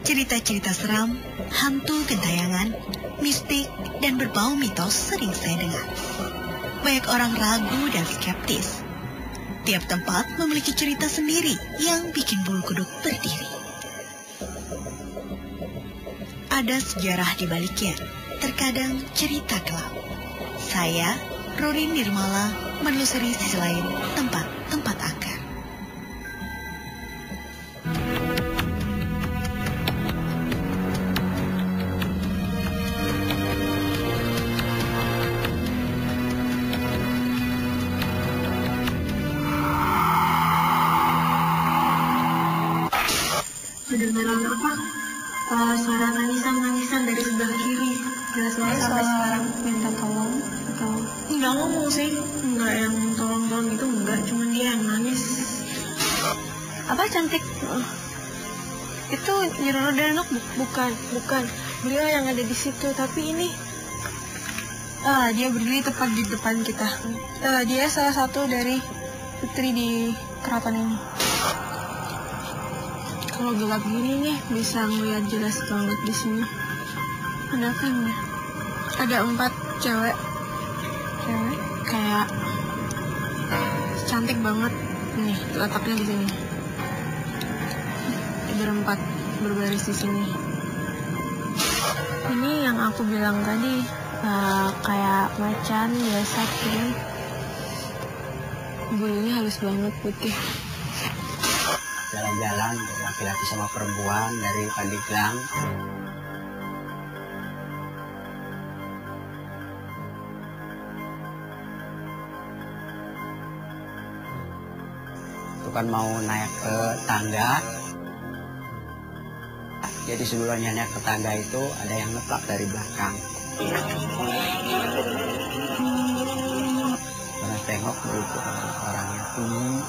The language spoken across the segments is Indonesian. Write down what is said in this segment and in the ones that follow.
Cerita-cerita seram, hantu gentayangan, mistik, dan berbau mitos sering saya dengar. Banyak orang ragu dan skeptis. Tiap tempat memiliki cerita sendiri yang bikin bulu kuduk berdiri. Ada sejarah di baliknya, terkadang cerita gelap. Saya, Rory Nirmala, menelusuri sisi lain tempat-tempat angker. Kedengaran apa? Suara tangisan dari sebelah kiri. Jelas banget sampai sekarang. Minta tolong atau nggak ngomong sih, nggak yang tolong gitu, nggak, cuma dia yang nangis. Apa Cantik? Itu Nyiroro Danok? Bukan. Beliau yang ada di situ, tapi ini dia berdiri tepat di depan kita. Dia salah satu dari putri di keraton ini. Kalau gelap gini nih, bisa ngeliat jelas banget di sini. Ada apa nih? Ada 4 cewek. Kayak cantik banget. Nih, letaknya di sini. Berempat berbaris di sini. Ini yang aku bilang tadi, kayak macan biasa kan. Bulunya halus banget, putih. Jalan-jalan laki-laki sama perempuan dari Pandeglang. Itu kan mau naik ke tangga. Jadi sebelumnya naik ke tangga itu ada yang ngeplak dari belakang. Karena tengok begitu orangnya tinggi.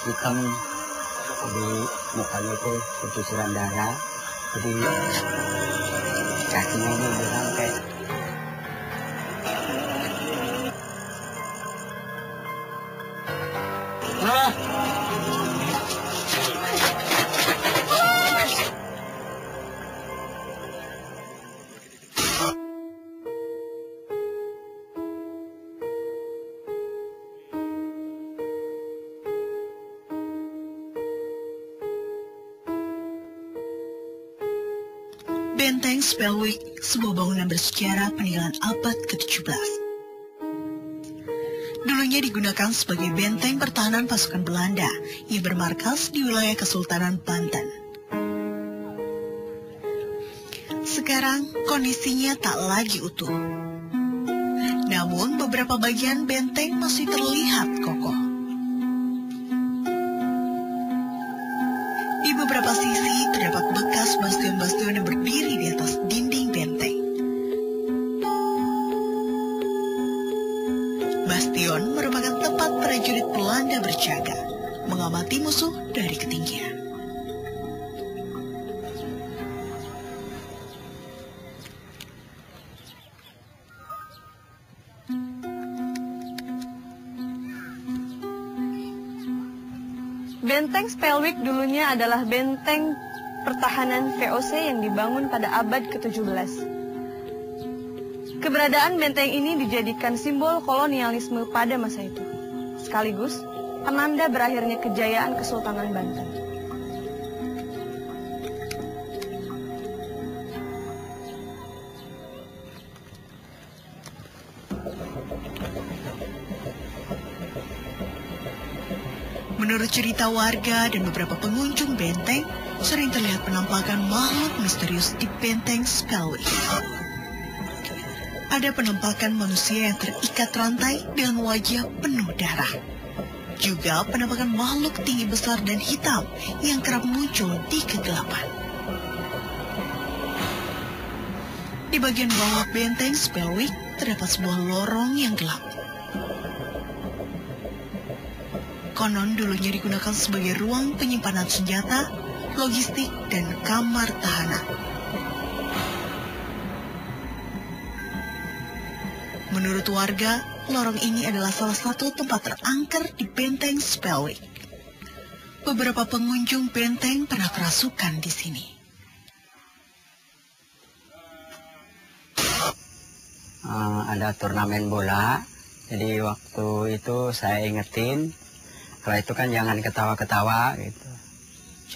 Hitam di mukanya itu bercucuran darah, jadi kakinya ini bilang kayak Benteng Spelwick, sebuah bangunan bersejarah peninggalan abad ke-17. Dulunya digunakan sebagai benteng pertahanan pasukan Belanda yang bermarkas di wilayah Kesultanan Banten. Sekarang kondisinya tak lagi utuh. Namun beberapa bagian benteng masih terlihat kokoh. Di beberapa sisi terdapat bekas bastion-bastion yang berdiri di atas dinding benteng. Bastion merupakan tempat prajurit Belanda berjaga, mengamati musuh dari ketinggian. Benteng Spelwick dulunya adalah benteng pertahanan VOC yang dibangun pada abad ke-17. Keberadaan benteng ini dijadikan simbol kolonialisme pada masa itu, sekaligus penanda berakhirnya kejayaan Kesultanan Banten. Menurut cerita warga dan beberapa pengunjung benteng, sering terlihat penampakan makhluk misterius di benteng Spelwick. Ada penampakan manusia yang terikat rantai dengan wajah penuh darah. Juga penampakan makhluk tinggi besar dan hitam yang kerap muncul di kegelapan. Di bagian bawah benteng Spelwick terdapat sebuah lorong yang gelap. Konon dulunya digunakan sebagai ruang penyimpanan senjata, logistik, dan kamar tahanan. Menurut warga, lorong ini adalah salah satu tempat terangker di benteng Spellwick. Beberapa pengunjung benteng pernah kerasukan di sini. Ada turnamen bola, jadi waktu itu saya ingetin, kalau itu kan jangan ketawa-ketawa gitu.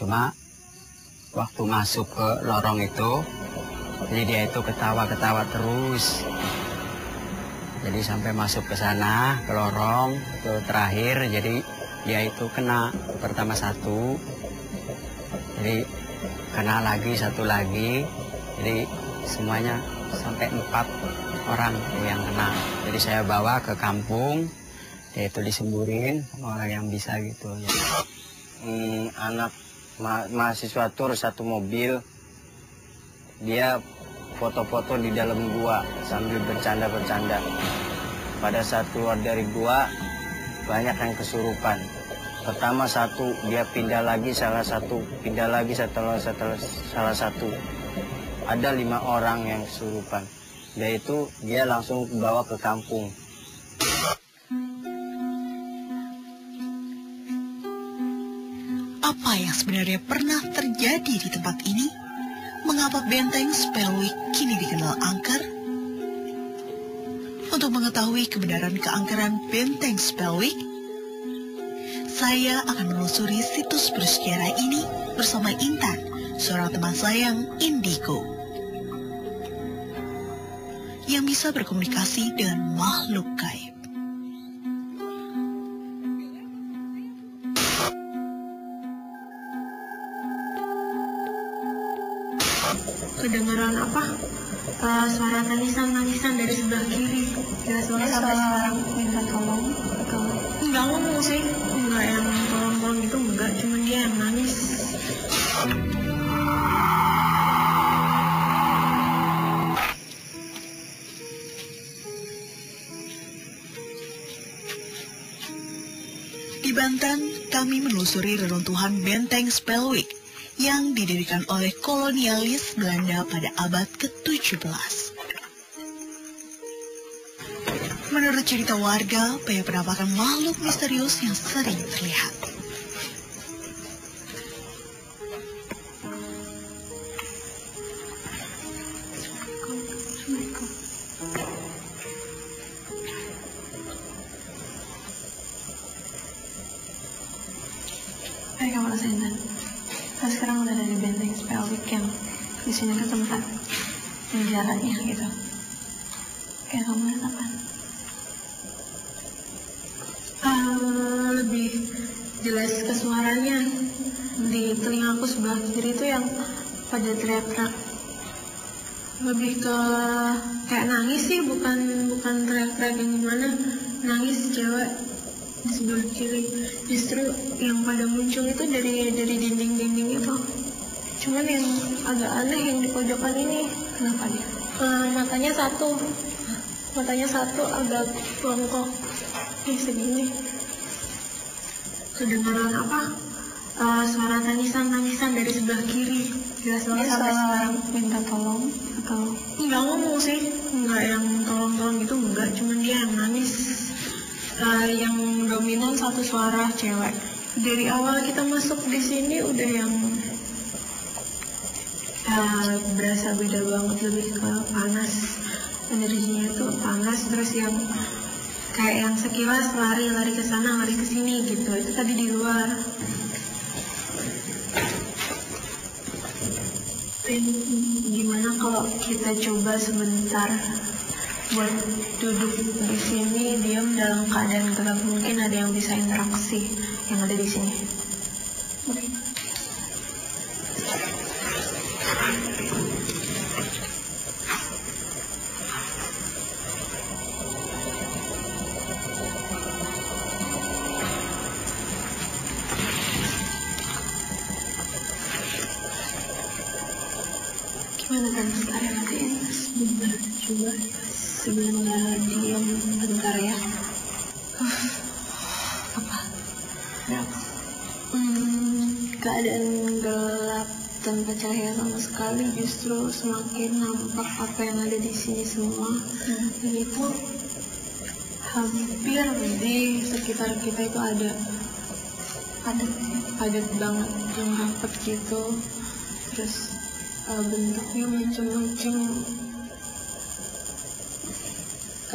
Cuma waktu masuk ke lorong itu, jadi dia itu ketawa-ketawa terus. Jadi sampai masuk ke sana, ke lorong, itu terakhir, jadi dia itu kena pertama satu, jadi kena lagi satu lagi, jadi semuanya sampai 4 orang yang kena. Jadi saya bawa ke kampung, dia itu disemburin sama orang yang bisa gitu. Jadi, anak mahasiswa tur satu mobil, dia foto-foto di dalam gua sambil bercanda-bercanda. Pada saat keluar dari gua, banyak yang kesurupan. Pertama satu, dia pindah lagi salah satu, pindah lagi setelah salah satu. Ada 5 orang yang kesurupan. Dia langsung bawa ke kampung. Apa yang sebenarnya pernah terjadi di tempat ini? Mengapa benteng Spellwick kini dikenal angker? Untuk mengetahui kebenaran keangkeran benteng Spellwick, saya akan menelusuri situs bersejarah ini bersama Intan, seorang teman sayang Indigo, yang bisa berkomunikasi dengan makhluk gaib. Kedengaran apa? Suara tangisan dari sebelah kiri. Jelas banget sampai sekarang minta tolong. Enggak ngomong sih, enggak yang tolong-tolong gitu, enggak. Cuma dia yang nangis. Di Banten, kami menelusuri reruntuhan benteng Spellwick yang didirikan oleh kolonialis Belanda pada abad ke-17. Menurut cerita warga, banyak penampakan makhluk misterius yang sering terlihat. Hai, kamu rasain kan? Kan sekarang udah ada di benteng Spellwick yang di sini tuh tempat penjaranya gitu. Kayak kamu lihat apa? Lebih jelas ke suaranya. Di telinga aku sebelah kiri itu yang pada teriak-teriak. Lebih ke kayak nangis sih, bukan teriak-teriak yang gimana. Nangis cewek di sebelah kiri. Justru yang pada muncul itu dari dinding-dinding itu. Cuman yang agak aneh yang di pojokan ini. Kenapa dia? Matanya satu agak bongkok. Segini. Kedengaran apa? Suara tangisan dari sebelah kiri. Jelas banget sampai sekarang minta tolong atau enggak ngomong sih, enggak yang tolong-tolong gitu, enggak. Cuman dia yang nangis. Yang dominan satu suara cewek. Dari awal kita masuk di sini udah yang berasa beda banget, lebih ke panas, energinya itu panas. Terus yang kayak yang sekilas lari ke sana, lari ke sini gitu. Itu tadi di luar. Gimana kalau kita coba sebentar buat duduk di sini diam dalam keadaan gelap, mungkin ada yang bisa interaksi yang ada di sini. Gimana kan sekarang nanti sebentar coba sebelum diam bentar ya. Apa? Keadaan gelap tanpa cahaya sama sekali justru semakin nampak apa yang ada di sini semua. Dan itu hampir di sekitar kita itu ada padat banget yang rapat gitu, terus bentuknya macam-macam,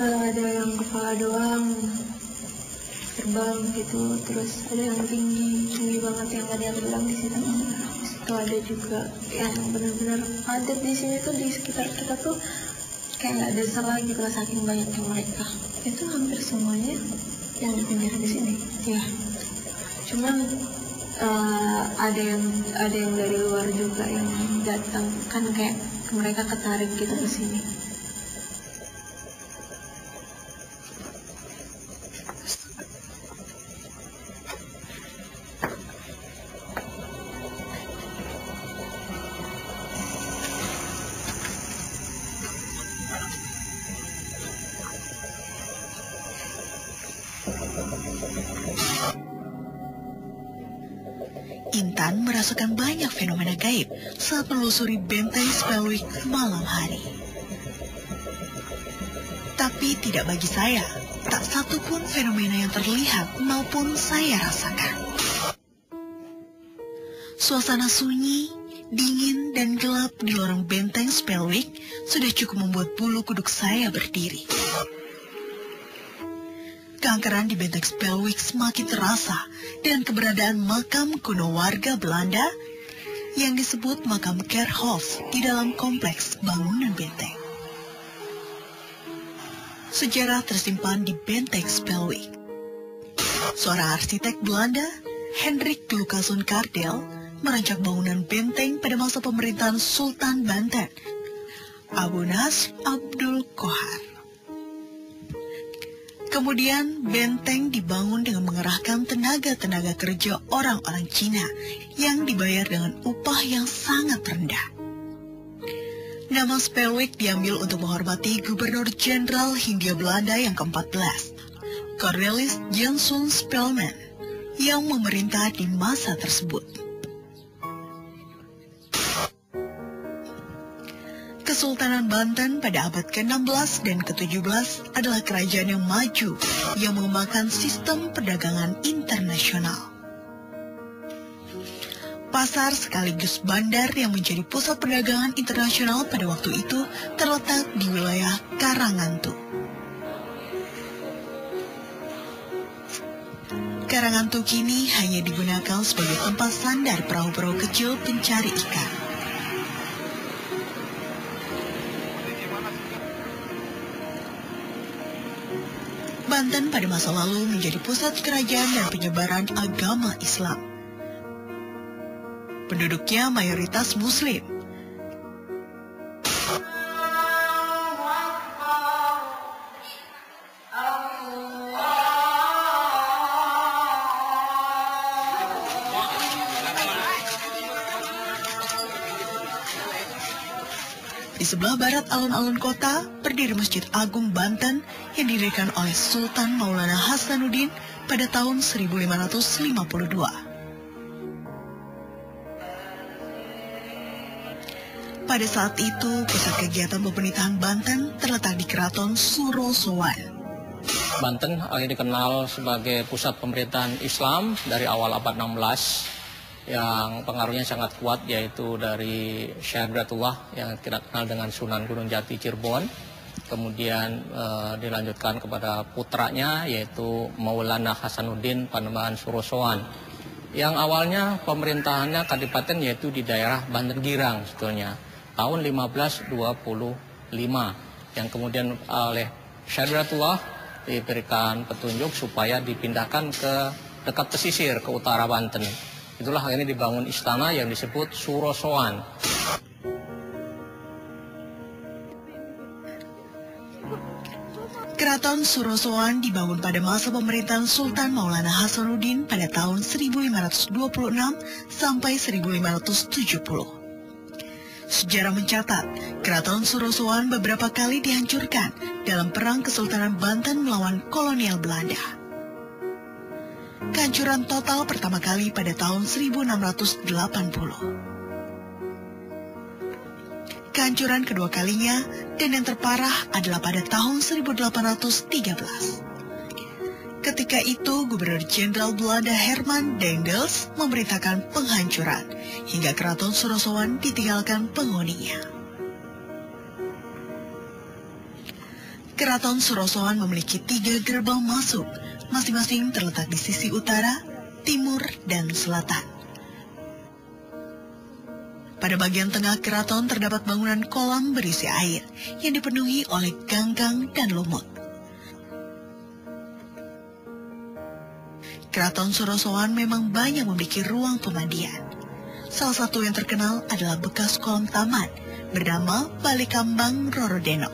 ada yang kepala doang terbang gitu, terus ada yang tinggi banget yang tadi aku bilang di situ. Itu ada juga yang benar-benar padat di sini tuh, di sekitar kita tuh kayak nggak ada salah gitu lah, saking banyaknya mereka. Itu hampir semuanya yang di pinggir di sini ya, cuman ada yang dari luar juga yang datang, kan kayak mereka ketarik gitu ke sini. Intan merasakan banyak fenomena gaib saat menelusuri benteng Spellwick malam hari. Tapi tidak bagi saya, tak satu pun fenomena yang terlihat maupun saya rasakan. Suasana sunyi, dingin, dan gelap di lorong benteng Spellwick sudah cukup membuat bulu kuduk saya berdiri. Keangkeran di benteng Spellwick semakin terasa dengan keberadaan makam kuno warga Belanda yang disebut makam Kerkhof di dalam kompleks bangunan benteng. Sejarah tersimpan di benteng Spellwick. Seorang arsitek Belanda, Hendrik Lucassen Kardel, merancang bangunan benteng pada masa pemerintahan Sultan Banten, Abu Nasr Abdul Qahar. Kemudian benteng dibangun dengan mengerahkan tenaga-tenaga kerja orang-orang Cina yang dibayar dengan upah yang sangat rendah. Nama Spellwick diambil untuk menghormati Gubernur Jenderal Hindia Belanda yang ke-14, Cornelis Janszoon Spelman, yang memerintah di masa tersebut. Kesultanan Banten pada abad ke-16 dan ke-17 adalah kerajaan yang maju yang mengembangkan sistem perdagangan internasional. Pasar sekaligus bandar yang menjadi pusat perdagangan internasional pada waktu itu terletak di wilayah Karangantu. Karangantu kini hanya digunakan sebagai tempat sandar perahu-perahu kecil pencari ikan. Banten pada masa lalu menjadi pusat kerajaan dan penyebaran agama Islam. Penduduknya mayoritas Muslim. Di sebelah barat alun-alun kota, berdiri Masjid Agung Banten yang didirikan oleh Sultan Maulana Hasanuddin pada tahun 1552. Pada saat itu, pusat kegiatan pemerintahan Banten terletak di Keraton Surosowan. Banten dikenal sebagai pusat pemerintahan Islam dari awal abad 16. Yang pengaruhnya sangat kuat, yaitu dari Syekh Hidayatullah yang kita kenal dengan Sunan Gunung Jati Cirebon. Kemudian dilanjutkan kepada putranya, yaitu Maulana Hasanuddin Panembahan Surosowan. Yang awalnya pemerintahannya kadipaten yaitu di daerah Banten Girang sebetulnya, tahun 1525. Yang kemudian oleh Syekh Hidayatullah diberikan petunjuk supaya dipindahkan ke dekat pesisir, ke utara Banten. Itulah akhirnya dibangun istana yang disebut Surosowan. Keraton Surosowan dibangun pada masa pemerintahan Sultan Maulana Hasanuddin pada tahun 1526 sampai 1570. Sejarah mencatat, Keraton Surosowan beberapa kali dihancurkan dalam Perang Kesultanan Banten melawan kolonial Belanda. Kehancuran total pertama kali pada tahun 1680. Kehancuran kedua kalinya dan yang terparah adalah pada tahun 1813. Ketika itu, Gubernur Jenderal Belanda Herman Dengels memerintahkan penghancuran hingga keraton Sorosowan ditinggalkan penghuninya. Keraton Sorosowan memiliki 3 gerbang masuk, masing-masing terletak di sisi utara, timur, dan selatan. Pada bagian tengah keraton terdapat bangunan kolam berisi air yang dipenuhi oleh ganggang dan lumut. Keraton Sorosowan memang banyak memiliki ruang pemandian. Salah satu yang terkenal adalah bekas kolam taman bernama Balai Kambang Rorodeno.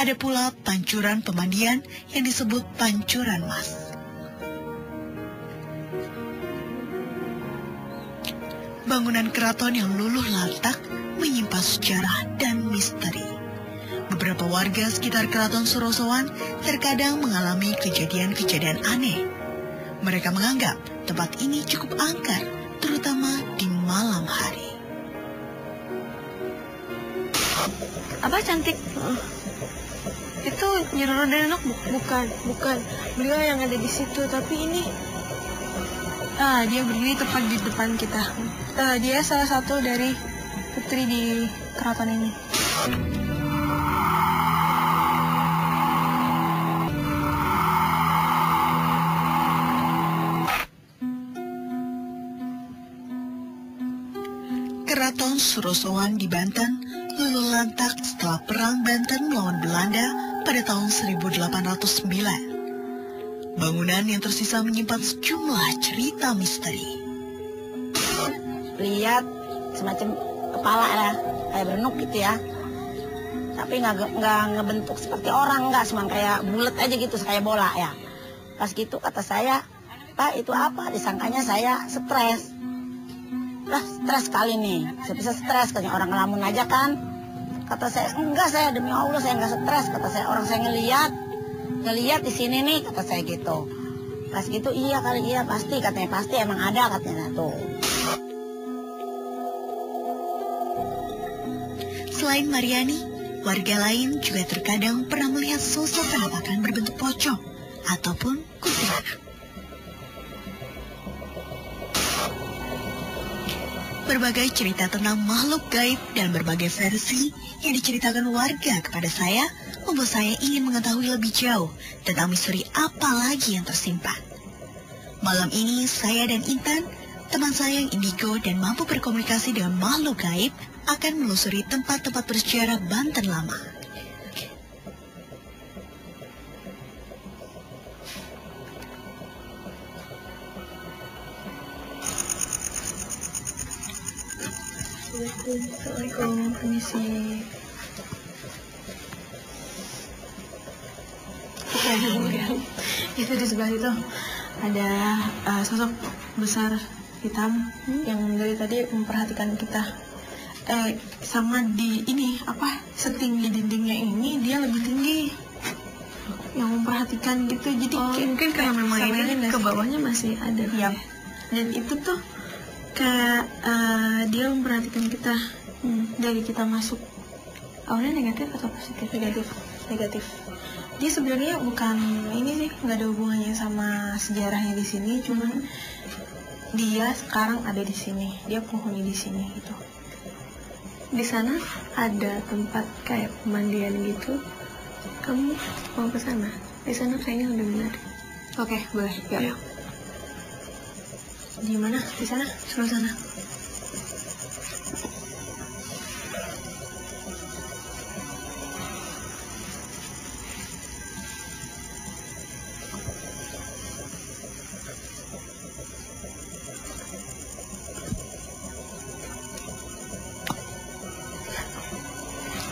Ada pula pancuran pemandian yang disebut Pancuran Mas. Bangunan keraton yang luluh lantak menyimpan sejarah dan misteri. Beberapa warga sekitar keraton Sorosowan terkadang mengalami kejadian-kejadian aneh. Mereka menganggap tempat ini cukup angker, terutama di malam hari. Apa cantik? Itu Nyi Roro Denok bukan. Beliau yang ada di situ, tapi ini dia berdiri tepat di depan kita. Dia salah satu dari putri di keraton ini. Keraton Sorosowan di Banten luluh lantak setelah Perang Banten melawan Belanda pada tahun 1809. Bangunan yang tersisa menyimpan sejumlah cerita misteri. Lihat semacam kepala ya, kayak berenuk gitu ya. Tapi nggak ngebentuk seperti orang, nggak, cuma kayak bulat aja gitu, kayak bola ya. Pas gitu kata saya, Pak itu apa? Disangkanya saya stres. Lah stres kali nih, saya bisa stres, katanya orang ngelamun aja kan. Kata saya, enggak, saya demi Allah saya nggak stres. Kata saya, orang saya ngelihat di sini nih, kata saya gitu. Pas gitu, iya kali, iya pasti, katanya pasti emang ada, katanya tuh. Selain Mariani, warga lain juga terkadang pernah melihat sosok penampakan berbentuk pocong ataupun kuntilanak. Berbagai cerita tentang makhluk gaib dan berbagai versi yang diceritakan warga kepada saya membuat saya ingin mengetahui lebih jauh tentang misteri apa lagi yang tersimpan. Malam ini saya dan Intan, teman saya yang indigo dan mampu berkomunikasi dengan makhluk gaib, akan menelusuri tempat-tempat bersejarah Banten lama. Assalamualaikum, permisi. Itu di sebelah itu ada sosok besar hitam yang dari tadi memperhatikan kita. Sama di ini setinggi dindingnya ini dia lebih tinggi, yang memperhatikan gitu. Jadi mungkin karena memang ini ke bawahnya masih ada. Iya. Dan itu tuh kayak dia memperhatikan kita dari kita masuk. Awalnya negatif atau positif? Negatif. Dia sebenarnya bukan ini sih, nggak ada hubungannya sama sejarahnya di sini, cuman dia sekarang ada di sini, dia penghuni di sini gitu. Di sana ada tempat kayak pemandian gitu. Kamu mau ke sana? Di sana kayaknya lebih menarik. Oke, boleh. Ya. Di mana? Di sana? Sebelah sana.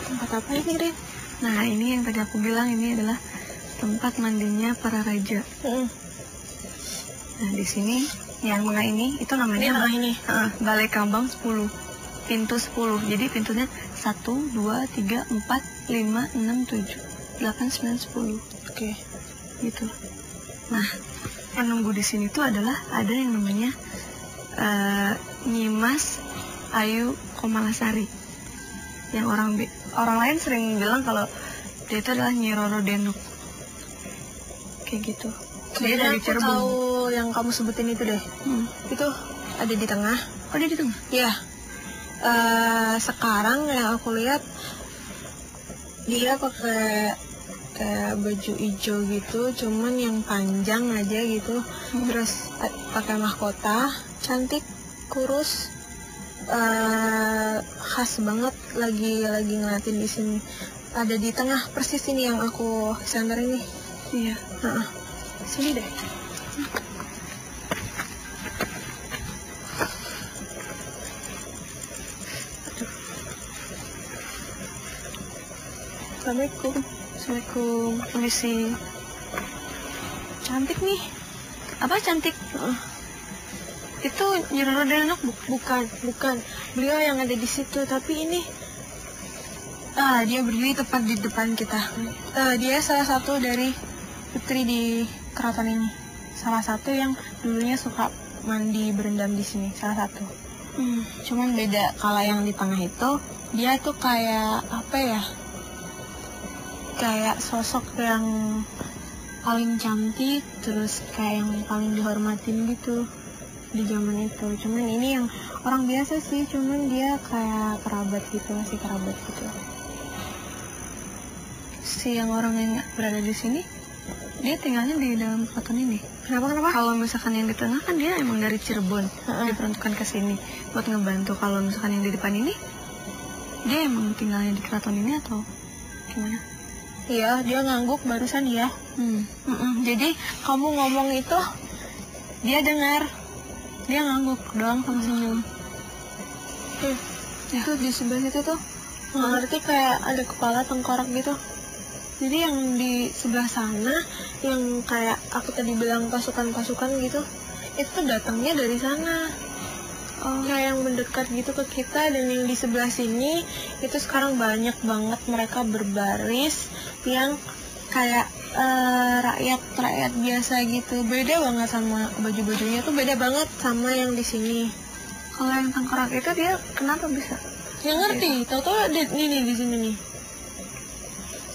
Tempat apa ini, Rin? Nah, ini yang tadi aku bilang, ini adalah tempat mandinya para raja. Nah, di sini yang tengah ini itu namanya Balai Kambang 10, pintu 10. Jadi pintunya 1, 2, 3, 4, 5, 6, 7, 8, 9, 10. Oke. Gitu. Nah, penunggu di sini tuh adalah ada yang namanya Nyimas Ayu Komalasari. yang orang lain sering bilang kalau dia itu adalah Nyi Roro Denuk. Kayak gitu. Dia dari Cirebon. Tahu yang kamu sebutin itu deh. Itu ada di tengah. Oh, ada di tengah? Iya. Sekarang yang aku lihat dia pakai kayak baju hijau gitu, cuman yang panjang aja gitu. Terus pakai mahkota, cantik, kurus, khas banget. Lagi ngeliatin di sini. Ada di tengah persis ini yang aku center ini. Iya. Sini deh. Assalamualaikum. Assalamualaikum. Permisi. Cantik nih. Apa cantik? Itu Nyi Roro Denuk? Bukan. Beliau yang ada di situ. Tapi ini, dia berdiri tepat di depan kita. Dia salah satu dari putri di keraton ini. Salah satu yang dulunya suka mandi berendam di sini. Salah satu. Cuman beda. Kalau yang di tengah itu, dia tuh kayak apa ya? Kayak sosok yang paling cantik, terus kayak yang paling dihormatin gitu di zaman itu. Cuman ini yang orang biasa sih, cuman dia kayak kerabat gitu, masih kerabat gitu. Si yang orang yang berada di sini, dia tinggalnya di dalam keraton ini. Kenapa? Kalau misalkan yang di tengah kan dia emang dari Cirebon, diperuntukkan ke sini buat ngebantu. Kalau misalkan yang di depan ini, dia emang tinggalnya di keraton ini atau gimana? Iya, dia ngangguk barusan ya. Jadi kamu ngomong itu, dia dengar. Dia ngangguk doang sama senyum. Itu di sebelah situ tuh, nggak ngerti kayak ada kepala tengkorak gitu. Jadi yang di sebelah sana, yang kayak aku tadi bilang pasukan-pasukan gitu, itu datangnya dari sana. Kayak yang mendekat gitu ke kita. Dan yang di sebelah sini, itu sekarang banyak banget mereka berbaris yang kayak rakyat biasa gitu. Beda banget sama baju-bajunya tuh, beda banget sama yang di sini. Kalau yang tengkorak itu dia kenapa bisa? Ya ngerti, tau-tau nih di sini nih.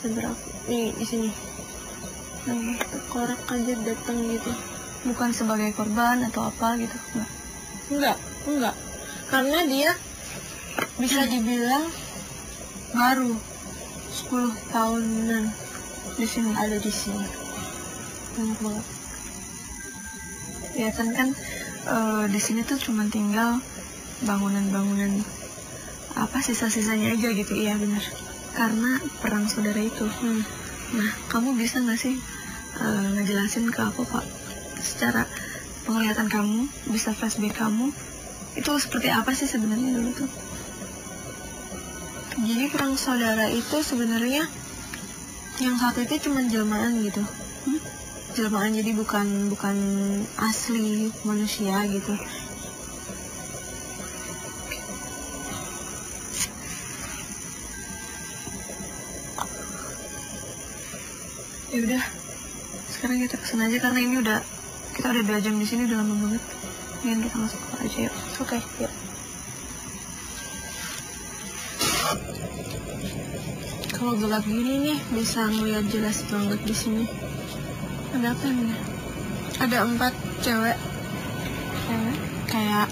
Seberapa? Nih di sini. Tengkorak aja datang gitu. Bukan sebagai korban atau apa gitu? Enggak. Karena dia bisa dibilang baru 10 tahunan di sini, ada di sini. Banyak banget. Kelihatan kan di sini tuh cuma tinggal bangunan-bangunan apa sisa-sisanya aja gitu. Iya benar. Karena perang saudara itu. Nah, kamu bisa nggak sih ngejelasin ke aku, Pak, secara penglihatan kamu, bisa flashback kamu, itu seperti apa sih sebenarnya dulu tuh? Jadi perang saudara itu sebenarnya yang satu itu cuma jelmaan gitu. Jelmaan, jadi bukan asli manusia gitu. Ya udah, sekarang kita kesana aja karena ini kita udah 2 jam di sini, udah lama banget. Mending kita masuk aja yuk. Oke, yuk. Kalau gelap gini nih bisa ngeliat jelas banget di sini. Ada apa nih? Ada 4 cewek. Kayak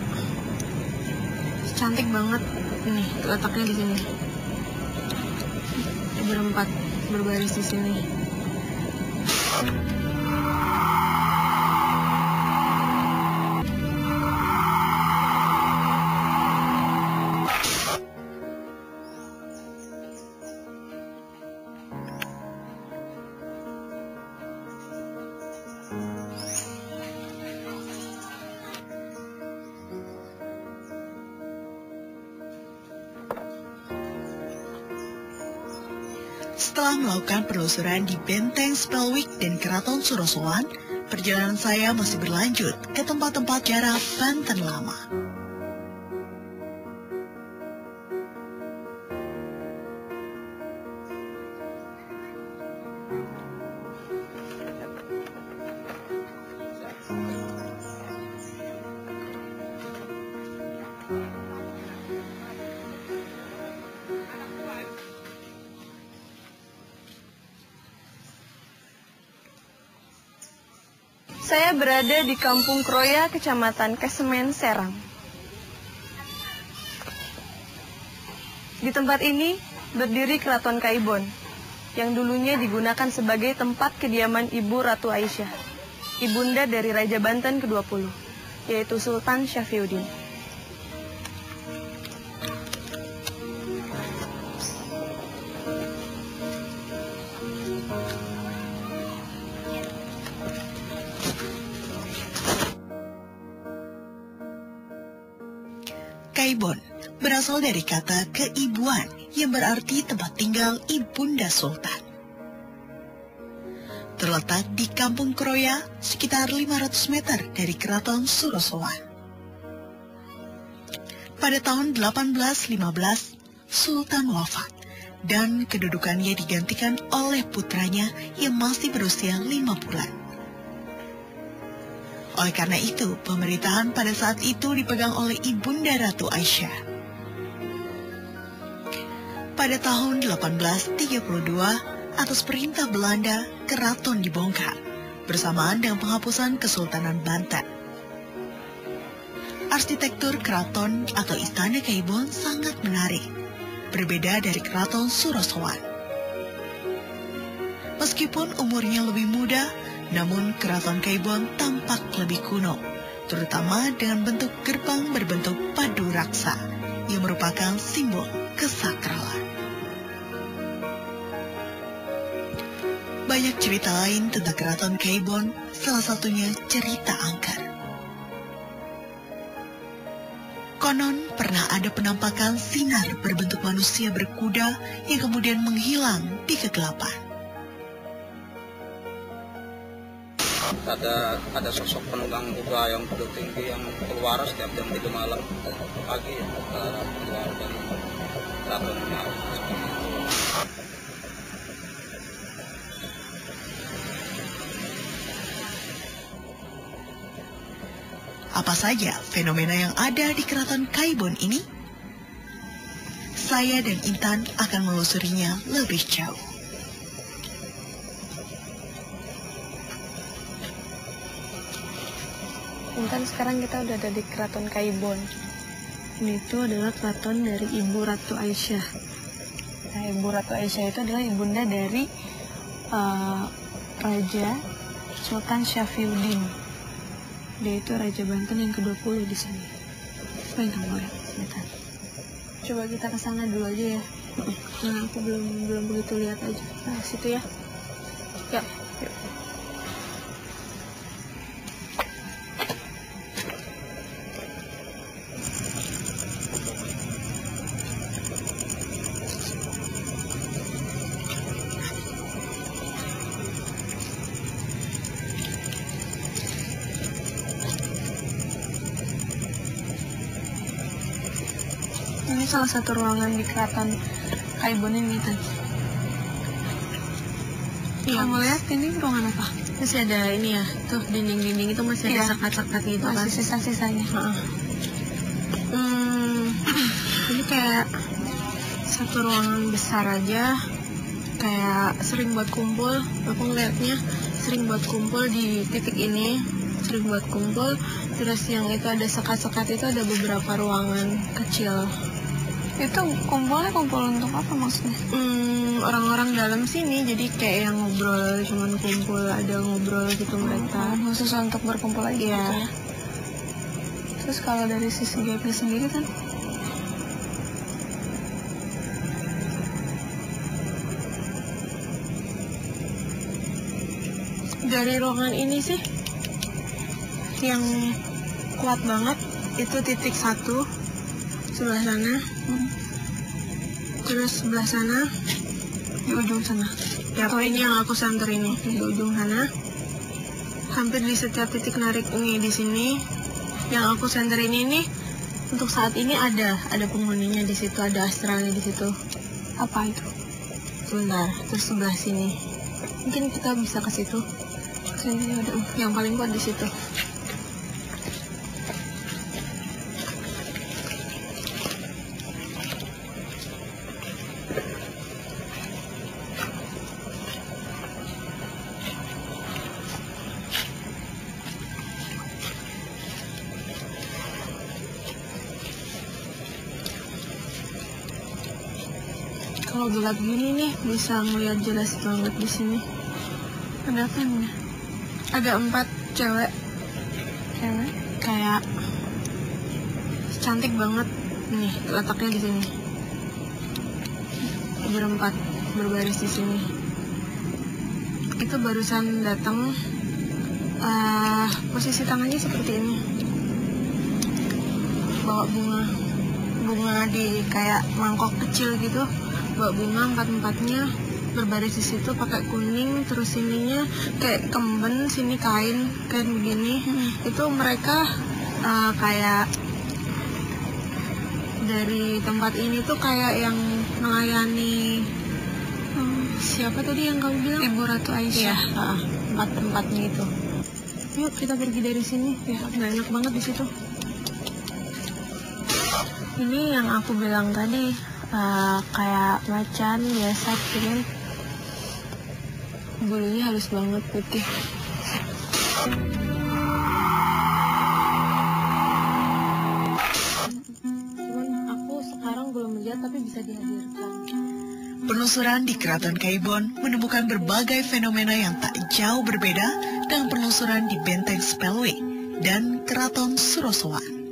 cantik banget. Nih, letaknya di sini. Berempat berbaris di sini. Setelah melakukan penelusuran di Benteng Spellwick dan Keraton Surosoan, perjalanan saya masih berlanjut ke tempat-tempat sejarah Banten lama. Saya berada di Kampung Kroya, Kecamatan Kesemen, Serang. Di tempat ini berdiri Keraton Kaibon, yang dulunya digunakan sebagai tempat kediaman Ibu Ratu Aisyah, ibunda dari Raja Banten ke-20, yaitu Sultan Syafriuddin. Kaibon berasal dari kata keibuan yang berarti tempat tinggal Ibunda Sultan. Terletak di Kampung Kroya sekitar 500 meter dari Keraton Surosowan. Pada tahun 1815, Sultan wafat dan kedudukannya digantikan oleh putranya yang masih berusia 5 bulan. Oleh karena itu, pemerintahan pada saat itu dipegang oleh Ibunda Ratu Aisyah. Pada tahun 1832, atas perintah Belanda, keraton dibongkar, bersamaan dengan penghapusan Kesultanan Banten. Arsitektur keraton atau Istana Kaibon sangat menarik, berbeda dari Keraton Surosowan. Meskipun umurnya lebih muda, namun Keraton Kaibon tampak lebih kuno, terutama dengan bentuk gerbang berbentuk padu raksa yang merupakan simbol kesakralan. Banyak cerita lain tentang Keraton Kaibon, salah satunya cerita angker. Konon pernah ada penampakan sinar berbentuk manusia berkuda yang kemudian menghilang di kegelapan. Ada sosok penunggang kuda yang kuda tinggi yang keluar setiap jam 3 malam pagi ya, keluar dari keratonnya. Apa saja fenomena yang ada di Keraton Kaibon ini? Saya dan Intan akan menelusurinya lebih jauh. Intan, sekarang kita udah ada di Keraton Kaibon. Ini itu adalah keraton dari Ibu Ratu Aisyah. Nah, Ibu Ratu Aisyah itu adalah ibunda dari Raja Sultan Syafriuddin. Dia itu Raja Banten yang ke-20 di sini. Pengen kamu lihat, sebentar. Coba kita ke sana dulu aja ya. Nah, aku belum begitu lihat aja. Nah, situ ya. Yuk. Ini salah satu ruangan di Keraton Kaibon ini, Tan. Kamu lihat ini ruangan apa? Masih ada ini ya, tuh dinding-dinding itu masih ada sekat-sekat gitu kan? Masih sisa-sisanya. Ini kayak satu ruangan besar aja, kayak sering buat kumpul. Aku ngeliatnya sering buat kumpul di titik ini, sering buat kumpul. Terus yang itu ada sekat-sekat itu ada beberapa ruangan kecil. Itu kumpul untuk apa maksudnya? Orang-orang dalam sini, jadi kayak yang ngobrol, cuman kumpul, ada ngobrol gitu mereka. Khusus untuk berkumpul aja gitu ya. Terus kalau dari sisi gapnya sendiri kan? Dari ruangan ini sih, yang kuat banget itu titik 1 sebelah sana, terus sebelah sana di ujung sana. Ya, ini yang aku center ini di ujung sana. Hampir di setiap titik narik ini di sini, yang aku center ini untuk saat ini ada penghuninya di situ, ada astralnya di situ. Apa itu? Sebentar, terus sebelah sini. Mungkin kita bisa ke situ. Sini ada yang paling kuat di situ. kalau gelap gini nih bisa ngeliat jelas banget di sini. Ada apa nih? Ada 4 cewek kayak cantik banget nih, letaknya di sini. Berempat berbaris di sini. Itu barusan datang. Posisi tangannya seperti ini. Bawa bunga di kayak mangkok kecil gitu. Bawa bunga 4-4-nya berbaris di situ pakai kuning, terus sininya kayak kemben, sini kain begini. Itu mereka kayak dari tempat ini tuh kayak yang melayani siapa tadi yang kamu bilang? Ibu Ratu Aisyah. Tempat-tempatnya itu. Yuk kita pergi dari sini. Ya, nggak enak banget di situ. Ini yang aku bilang tadi, kayak macan biasa, kan? Bulunya halus banget, putih. Cuman aku sekarang belum lihat, tapi bisa dihadirkan. Penelusuran di Keraton Kaibon menemukan berbagai fenomena yang tak jauh berbeda dengan penelusuran di Benteng Spellway dan Keraton Surosowan.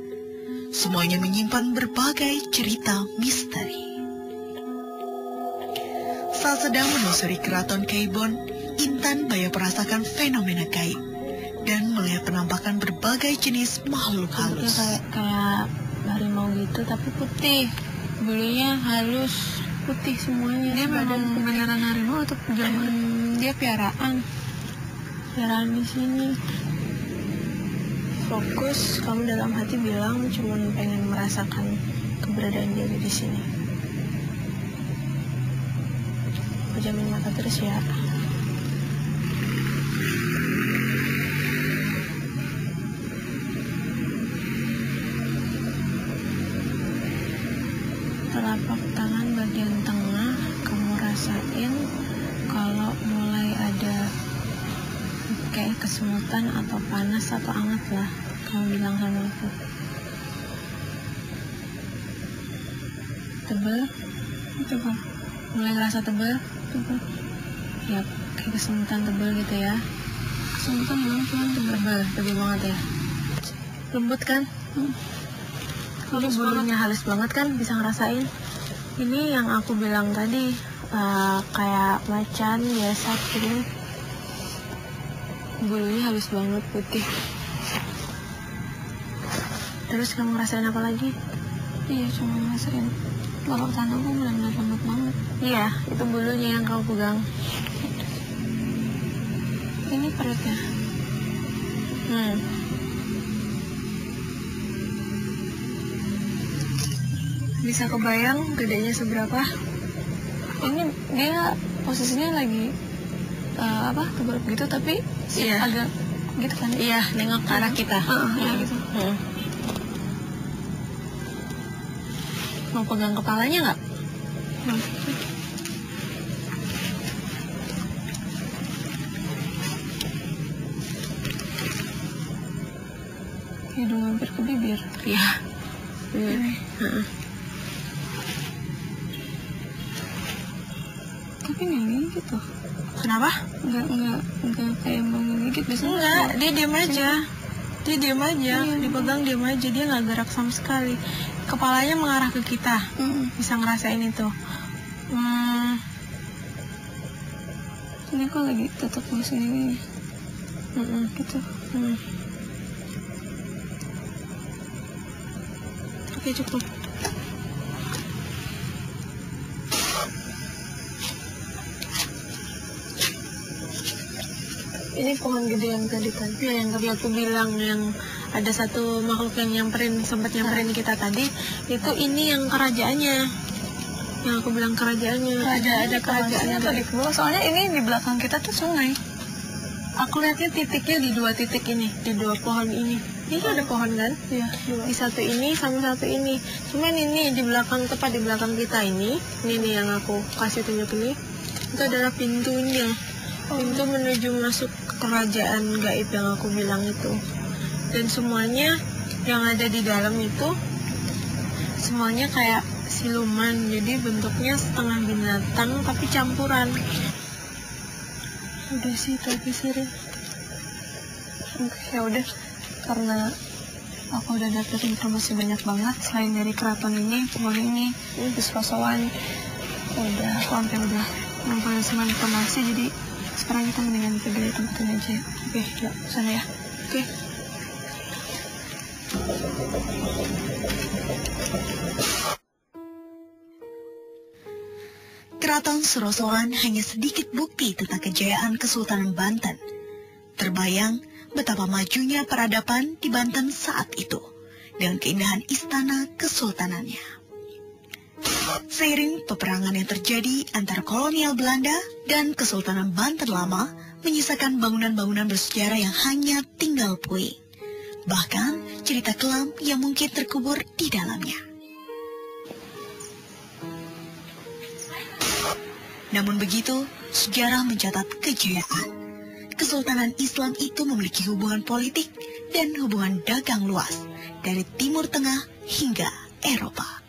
Semuanya menyimpan berbagai cerita misteri. Saat sedang menelusuri Keraton Kaibon, Intan banyak merasakan fenomena gaib dan melihat penampakan berbagai jenis makhluk halus. Kayak harimau gitu, tapi putih. Bulunya halus, putih semuanya. Dia memang beneran harimau atau jangan? Dia piaraan di sini. Fokus, kamu dalam hati bilang cuman pengen merasakan keberadaan dia di sini. Pejamin mata terus ya. Telapak tangan bagian tengah kamu rasain kalau mulai ada kayak kesemutan atau panas atau hangat lah, kamu bilang sama aku. Tebel? Tebel. Mulai ngerasa tebel? Tebel. Ya, kayak kesemutan tebel gitu ya. Kesemutan belum, cuman tebel banget ya. Lembut kan? Ini bulunya halus banget kan, bisa ngerasain. Ini yang aku bilang tadi, kayak macan biasa gitu. Bulunya halus banget, putih. Terus kamu ngerasain apa lagi? Iya, cuma ngerasain kalau tanganku benar-benar lembut banget. Iya, itu bulunya yang kamu pegang. Ini perutnya. Bisa kebayang gedenya seberapa? Ini dia posisinya lagi keberat gitu, tapi iya, agak gitu kan? Iya, nengok ke arah kita. Iya gitu. Mau pegang kepalanya nggak? Hidung hampir ke bibir. Iya. Tapi nggak gitu. Kenapa? Enggak kayak mau ngigit biasanya. Enggak, dia diam aja. Dia diam aja, dipegang diam aja, dia nggak gerak sama sekali. Kepalanya mengarah ke kita. Bisa ngerasain itu. Ini kok lagi tutup sini. Gitu. Oke, cukup. Ini pohon gede yang tadi kan, yang tadi aku bilang yang ada satu makhluk yang sempat nyamperin kita tadi, itu ini yang kerajaannya, yang aku bilang kerajaannya. Ada kerajaannya tadi ke bawah, soalnya ini di belakang kita tuh sungai. Aku lihatnya titiknya di 2 titik ini, di 2 pohon ini. Ini ada pohon kan? Iya. Di satu ini sama satu ini. Cuman ini di belakang, tepat di belakang kita ini yang aku kasih tunjuk ini, itu adalah pintunya. Pintu menuju masuk kerajaan gaib yang aku bilang itu. Dan semuanya yang ada di dalam itu, semuanya kayak siluman, jadi bentuknya setengah binatang tapi campuran. Udah sih itu aja sih, Rin. Ya udah, karena aku udah dapet informasi banyak banget selain dari keraton ini, pohon ini, Biskosowan. Udah, aku sampai udah ngumpulin semua informasi, jadi sekarang kita mendingan pergi dari tempat ini aja. Oke, yuk, sana ya. Oke. Keraton Surosowan hanya sedikit bukti tentang kejayaan Kesultanan Banten. Terbayang betapa majunya peradaban di Banten saat itu, dengan keindahan istana kesultanannya. Seiring peperangan yang terjadi antara kolonial Belanda dan Kesultanan Banten lama, menyisakan bangunan-bangunan bersejarah yang hanya tinggal puing. Bahkan cerita kelam yang mungkin terkubur di dalamnya. Namun begitu, sejarah mencatat kejayaan. Kesultanan Islam itu memiliki hubungan politik dan hubungan dagang luas dari Timur Tengah hingga Eropa.